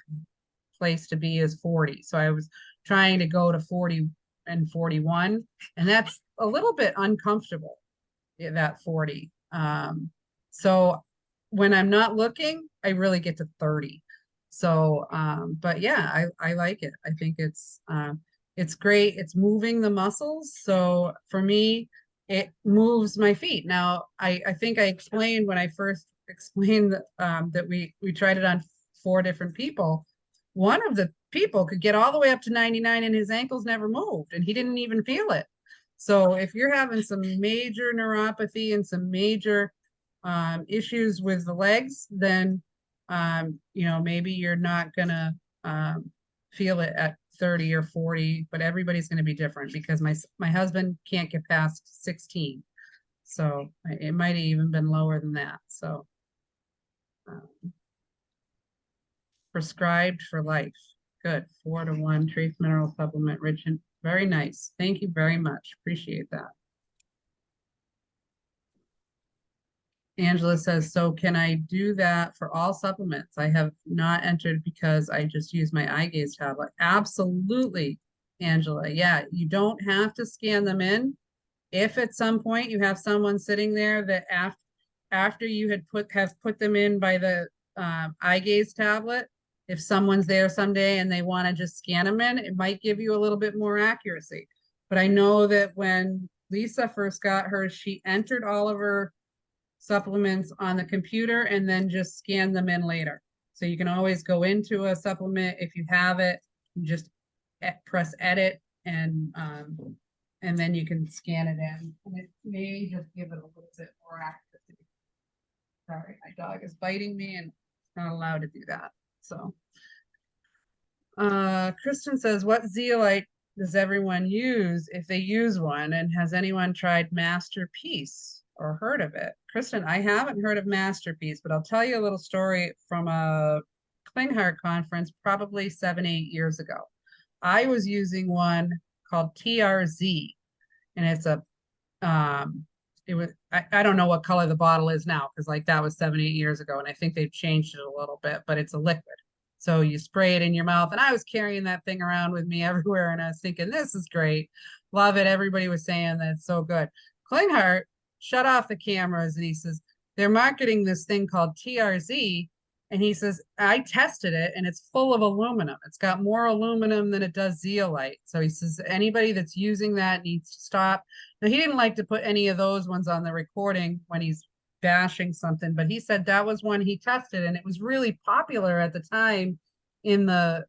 place to be is 40. So I was trying to go to 40 and 41, and that's a little bit uncomfortable, that 40. So when I'm not looking, I really get to 30. So, but yeah, I like it. I think it's great. It's moving the muscles. So for me, it moves my feet. Now, I think I explained when I first explained that we tried it on 4 different people. One of the people could get all the way up to 99 and his ankles never moved and he didn't even feel it. So if you're having some major neuropathy and some major issues with the legs, then, you know, maybe you're not gonna, feel it at 30 or 40, but everybody's gonna be different because my husband can't get past 16. So it might have even been lower than that, so. Prescribed for life. Good, 4-to-1 trace mineral supplement rich in, very nice. Thank you very much. Appreciate that. Angela says, so can I do that for all supplements? I have not entered because I just use my eye gaze tablet. Absolutely, Angela. Yeah, you don't have to scan them in. If at some point you have someone sitting there that after you have put them in by the eye gaze tablet, if someone's there someday and they want to just scan them in, it might give you a little bit more accuracy. But I know that when Lisa first got hers, she entered all of her supplements on the computer and then just scan them in later. So you can always go into a supplement if you have it, you just press edit and then you can scan it in, and it may just give it a little bit more accuracy. Sorry, my dog is biting me and it's not allowed to do that. So Kristen says, what zeolite does everyone use if they use one? And has anyone tried Masterpiece or heard of it? Kristen, I haven't heard of Masterpiece, but I'll tell you a little story from a Klinghardt conference probably 7-8 years ago. I was using one called TRZ, and it's a I don't know what color the bottle is now, because like that was 7-8 years ago, and I think they've changed it a little bit, but it's a liquid. So you spray it in your mouth, and I was carrying that thing around with me everywhere, and I was thinking, this is great. Love it. Everybody was saying that it's so good. Klinghardt shut off the cameras, and he says, they're marketing this thing called TRZ, and he says, I tested it, and it's full of aluminum. It's got more aluminum than it does zeolite. So he says, anybody that's using that needs to stop. Now, he didn't like to put any of those ones on the recording when he's bashing something, but he said that was one he tested, and it was really popular at the time in the,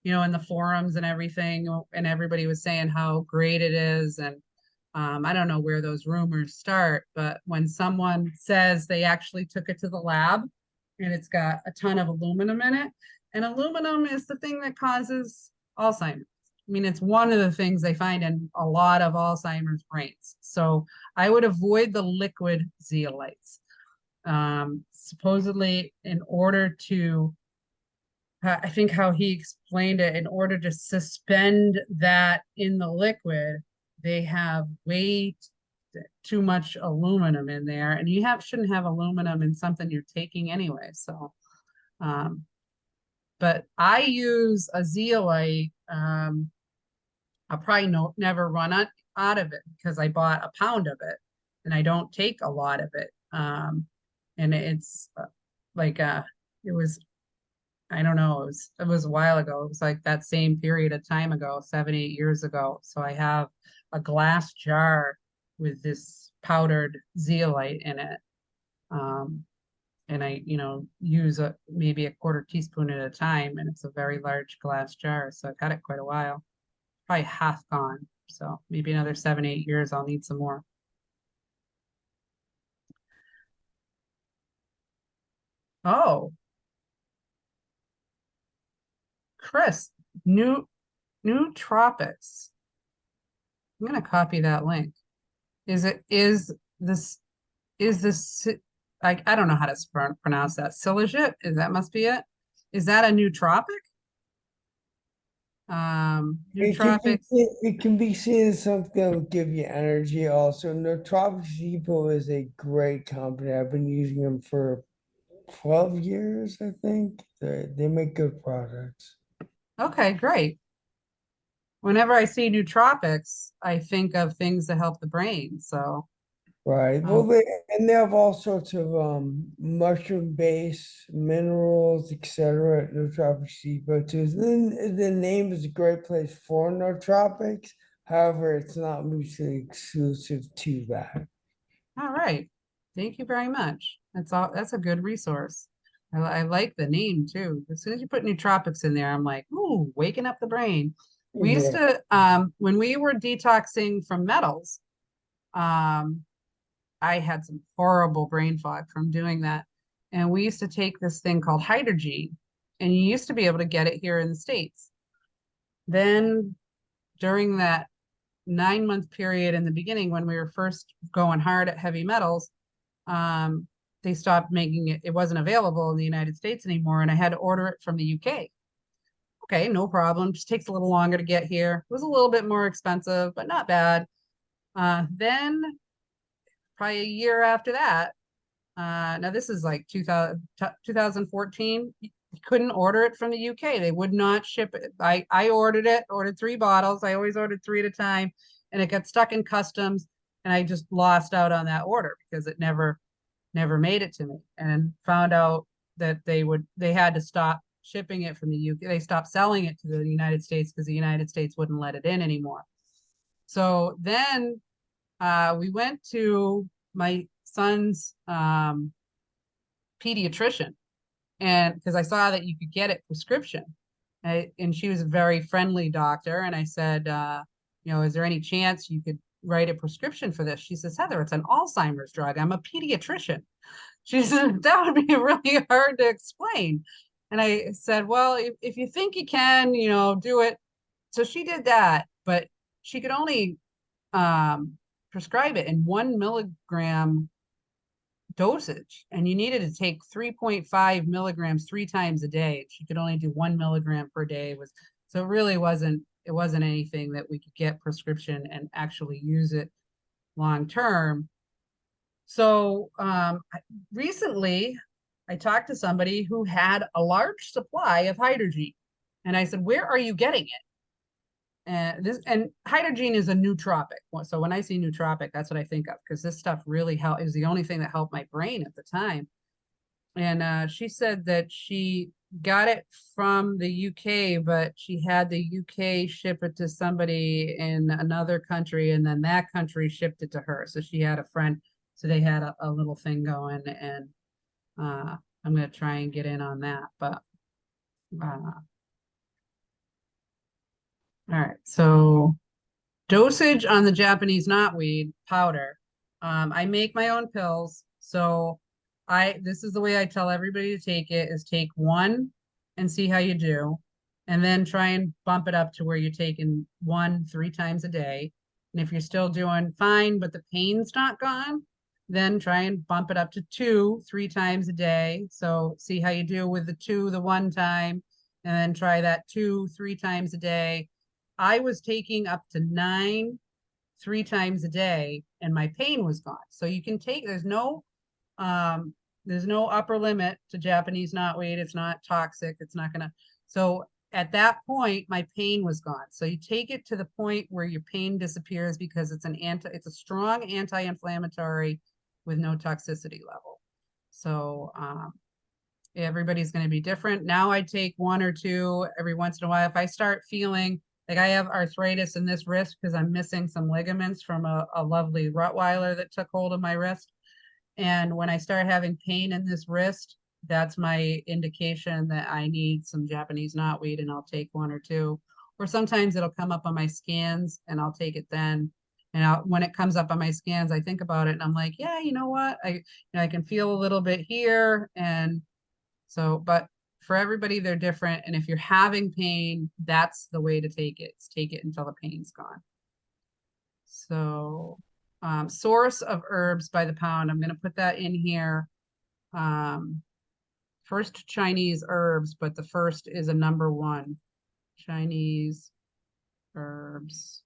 you know, in the forums and everything, and everybody was saying how great it is. And I don't know where those rumors start, but when someone says they actually took it to the lab and it's got a ton of aluminum in it, and aluminum is the thing that causes Alzheimer's. I mean, it's one of the things they find in a lot of Alzheimer's brains. So I would avoid the liquid zeolites. Supposedly, in order to, I think how he explained it, in order to suspend that in the liquid, they have way too much aluminum in there, and you shouldn't have aluminum in something you're taking anyway. So, but I use a zeolite. I'll probably never run out of it because I bought a pound of it and I don't take a lot of it. And it's like, it was, I don't know, it was a while ago. It was like that same period of time ago, 7-8 years ago. So I have a glass jar with this powdered zeolite in it. And I, you know, use maybe a 1/4 teaspoon at a time, and it's a very large glass jar. So I've had it quite a while. Probably half gone. So maybe another 7-8 years, I'll need some more. Oh, Chris, new tropics. I'm gonna copy that link. Is this like, I don't know how to pronounce that. Silogit? That must be it. Is that a nootropic? Nootropics. It can be seen as something that will give you energy also. Nootropics Depot is a great company. I've been using them for 12 years, I think. They make good products. Okay, great. Whenever I see nootropics, I think of things that help the brain. So Right. Well, they have all sorts of mushroom-based minerals, etc. at Nootropics Depot too. Then the name is a great place for nootropics. However, it's not mutually exclusive to that. all right. Thank you very much. That's a good resource. I like the name too. As soon as you put nootropics in there, I'm like, ooh, waking up the brain. We used to, when we were detoxing from metals, I had some horrible brain fog from doing that. And we used to take this thing called Hydrogene, and you used to be able to get it here in the States. Then during that 9-month period in the beginning, when we were first going hard at heavy metals, they stopped making it. It wasn't available in the United States anymore, and I had to order it from the UK. Okay, no problem. Just takes a little longer to get here. It was a little bit more expensive, but not bad. Then probably a year after that, now this is like 2014, you couldn't order it from the UK. They would not ship it. I ordered it, ordered 3 bottles. I always ordered 3 at a time, and it got stuck in customs, and I just lost out on that order because it never made it to me, and found out that they had to stop shipping it from the UK. They stopped selling it to the United States because the United States wouldn't let it in anymore. So then we went to my son's pediatrician, and because I saw that you could get it prescription, and she was a very friendly doctor, and I said, is there any chance you could write a prescription for this? She says, Heather, it's an Alzheimer's drug. I'm a pediatrician. She said, that would be really hard to explain. And I said, well, if you think you can, do it. So she did that, but she could only prescribe it in 1 milligram dosage, and you needed to take 3.5 milligrams 3 times a day. She could only do 1 milligram per day. So it really wasn't anything that we could get prescription and actually use it long term. So recently I talked to somebody who had a large supply of Hydrogene, and I said, where are you getting it? And Hydrogene is a nootropic. So when I see nootropic, that's what I think of, because this stuff really is the only thing that helped my brain at the time. And she said that she got it from the UK, but she had the UK ship it to somebody in another country, and then that country shipped it to her. So she had a friend, so they had a little thing going, and I'm going to try and get in on that. But all right, so dosage on the Japanese knotweed powder. I make my own pills. So this is the way I tell everybody to take it, is take 1 and see how you do. And then try and bump it up to where you're taking 1 3 times a day. And if you're still doing fine, but the pain's not gone, then try and bump it up to 2 3 times a day. So see how you do with the 2 the 1 time, and then try that 2 3 times a day. I was taking up to 9 3 times a day, and my pain was gone. So you can take, there's no upper limit to Japanese knotweed. It's not toxic. It's not gonna. So at that point, my pain was gone. So you take it to the point where your pain disappears, because it's a strong anti-inflammatory with no toxicity level. So everybody's going to be different. Now I take 1 or 2 every once in a while. If I start feeling like I have arthritis in this wrist because I'm missing some ligaments from a lovely Rottweiler that took hold of my wrist. And when I start having pain in this wrist, that's my indication that I need some Japanese knotweed, and I'll take 1 or 2. Or sometimes it'll come up on my scans, and I'll take it then. And when it comes up on my scans, I think about it, and I'm like, yeah, you know what? I can feel a little bit here. And so, but for everybody, they're different. And if you're having pain, that's the way to take it. Take it until the pain's gone. So source of herbs by the pound, I'm going to put that in here. First Chinese herbs, but the first is a number 1. Chinese herbs.com.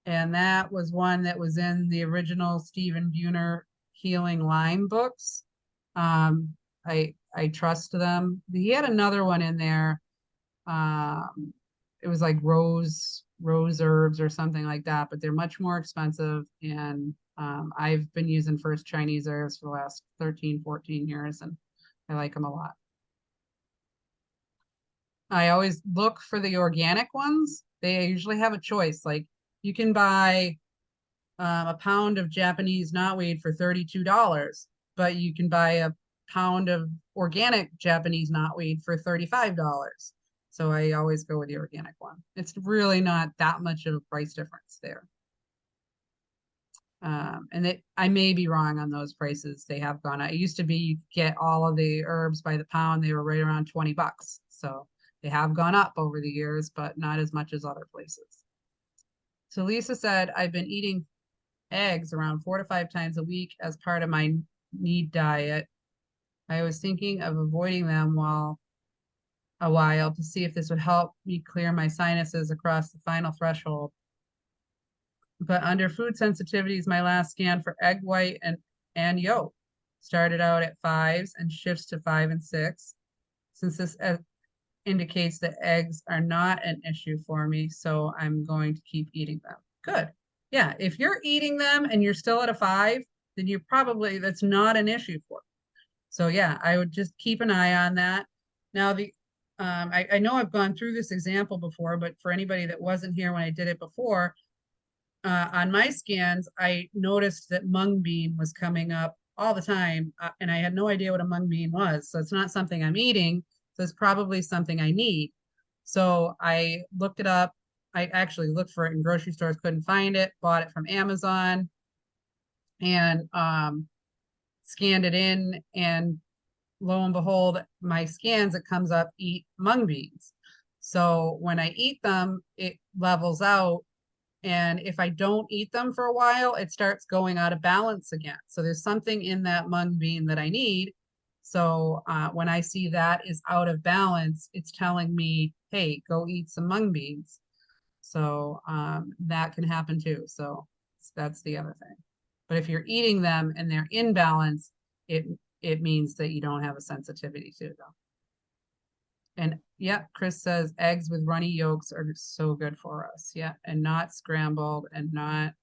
And that was one that was in the original Stephen Buhner Healing Lyme books. I trust them. He had another one in there. It was like rose herbs or something like that, but they're much more expensive. And I've been using First Chinese herbs for the last 13, 14 years, and I like them a lot. I always look for the organic ones. They usually have a choice. Like you can buy a pound of Japanese knotweed for $32, but you can buy a pound of organic Japanese knotweed for $35. So I always go with the organic one. It's really not that much of a price difference there. And I may be wrong on those prices. They have gone up. It used to be you get all of the herbs by the pound. They were right around $20. So they have gone up over the years, but not as much as other places. So Lisa said, I've been eating eggs around 4 to 5 times a week as part of my need diet. I was thinking of avoiding them a while to see if this would help me clear my sinuses across the final threshold. But under food sensitivities, my last scan for egg white and yolk started out at 5s and shifts to 5 and 6. Since this indicates that eggs are not an issue for me, so I'm going to keep eating them. Good. Yeah, if you're eating them and you're still at a 5, then you probably, that's not an issue for you. So yeah, I would just keep an eye on that. Now I know I've gone through this example before, but for anybody that wasn't here when I did it before, on my scans, I noticed that mung bean was coming up all the time, and I had no idea what a mung bean was. So it's not something I'm eating. So it's probably something I need. So I looked it up. I actually looked for it in grocery stores, couldn't find it, bought it from Amazon, and scanned it in, and lo and behold, my scans, it comes up, eat mung beans. So when I eat them, it levels out. And if I don't eat them for a while, it starts going out of balance again. So there's something in that mung bean that I need. So when I see that is out of balance, it's telling me, hey, go eat some mung beans. So that can happen too. So that's the other thing. But if you're eating them and they're in balance, it means that you don't have a sensitivity to them. And yeah, Chris says eggs with runny yolks are so good for us. Yeah, and not scrambled and not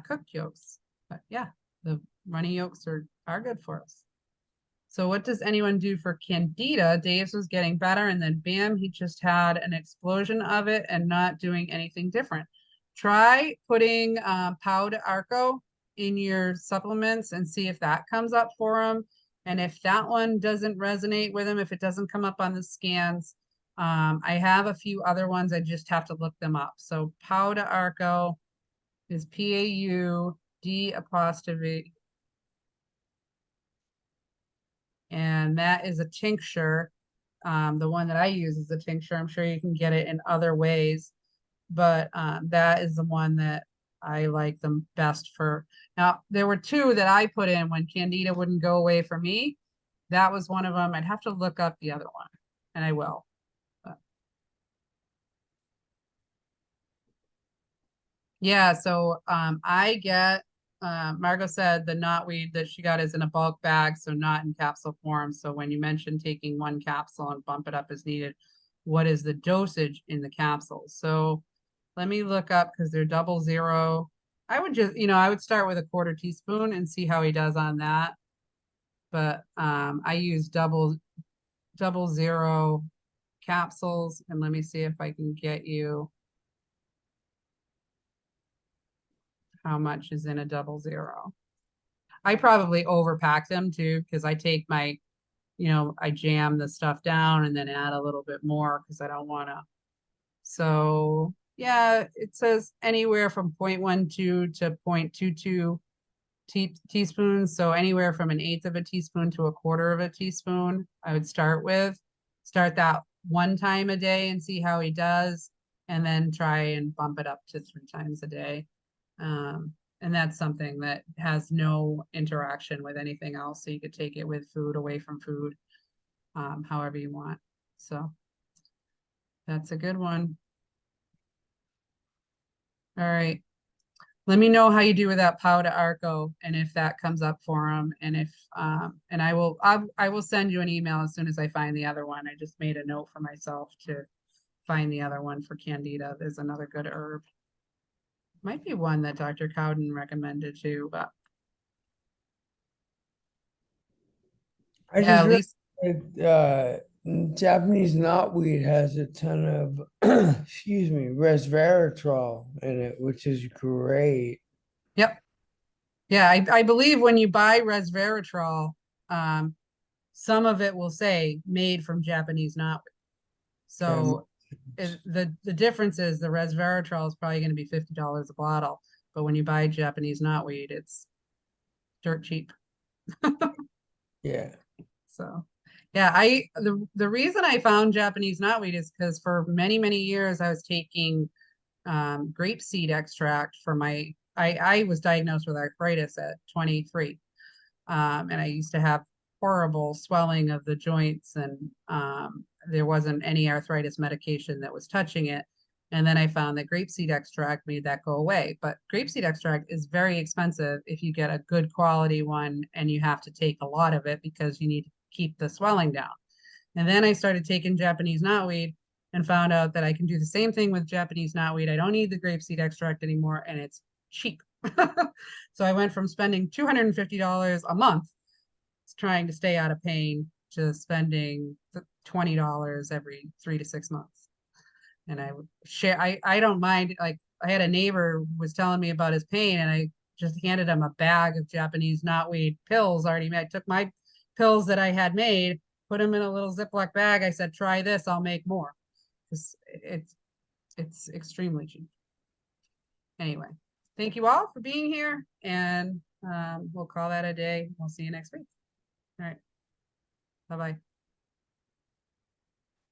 cooked yolks. But yeah, the runny yolks are good for us. So what does anyone do for candida? Dave's was getting better, and then bam, he just had an explosion of it and not doing anything different. Try putting Pau de Arco in your supplements and see if that comes up for him. And if that one doesn't resonate with him, if it doesn't come up on the scans, I have a few other ones. I just have to look them up. So Pau de Arco is PAUD', and that is a tincture. The one that I use is a tincture. I'm sure you can get it in other ways, but that is the one that I like the best for. Now, there were 2 that I put in when candida wouldn't go away for me. That was one of them. I'd have to look up the other one, and I will. But. Yeah, so I get, Margot said the knotweed that she got is in a bulk bag, so not in capsule form. So when you mention taking 1 capsule and bump it up as needed, what is the dosage in the capsules? So let me look up, because they're 00. I would just, I would start with a 1/4 teaspoon and see how he does on that. But I use 00 capsules, and let me see if I can get you how much is in a 00. I probably overpack them too, because I take my, I jam the stuff down and then add a little bit more because I don't want to. So yeah, it says anywhere from 0.12 to 0.22 teaspoons. So anywhere from 1/8 of a teaspoon to 1/4 of a teaspoon, I would start that 1 time a day and see how he does, and then try and bump it up to 3 times a day. And that's something that has no interaction with anything else. So you could take it with food, away from food, however you want. So that's a good one. All right. Let me know how you do with that Pau de Arco, and if that comes up for him. And if and I will send you an email as soon as I find the other one. I just made a note for myself to find the other one for candida. There's another good herb. Might be one that Dr. Cowden recommended too, but I yeah, at just least read Japanese knotweed has a ton of excuse me, resveratrol in it, which is great. yep. Yeah, I believe when you buy resveratrol, some of it will say made from Japanese knotweed. So the difference is the resveratrol is probably going to be $50 a bottle. but when you buy Japanese knotweed, it's dirt cheap. Yeah. So, yeah, the reason I found Japanese knotweed is because for many, many years I was taking grapeseed extract for I was diagnosed with arthritis at 23. And I used to have horrible swelling of the joints, and there wasn't any arthritis medication that was touching it. And then I found that grapeseed extract made that go away. But grapeseed extract is very expensive if you get a good quality one, and you have to take a lot of it because you need to keep the swelling down. And then I started taking Japanese knotweed and found out that I can do the same thing with Japanese knotweed. I don't need the grapeseed extract anymore, and it's cheap. So I went from spending $250 a month trying to stay out of pain to spending $20 every 3 to 6 months. And I would share, I don't mind, like I had a neighbor was telling me about his pain, and I just handed him a bag of Japanese knotweed pills already made. I took my pills that I had made, put them in a little Ziploc bag. I said, try this, I'll make more. It's extremely cheap. Anyway, thank you all for being here, and we'll call that a day. We'll see you next week. All right. Bye-bye.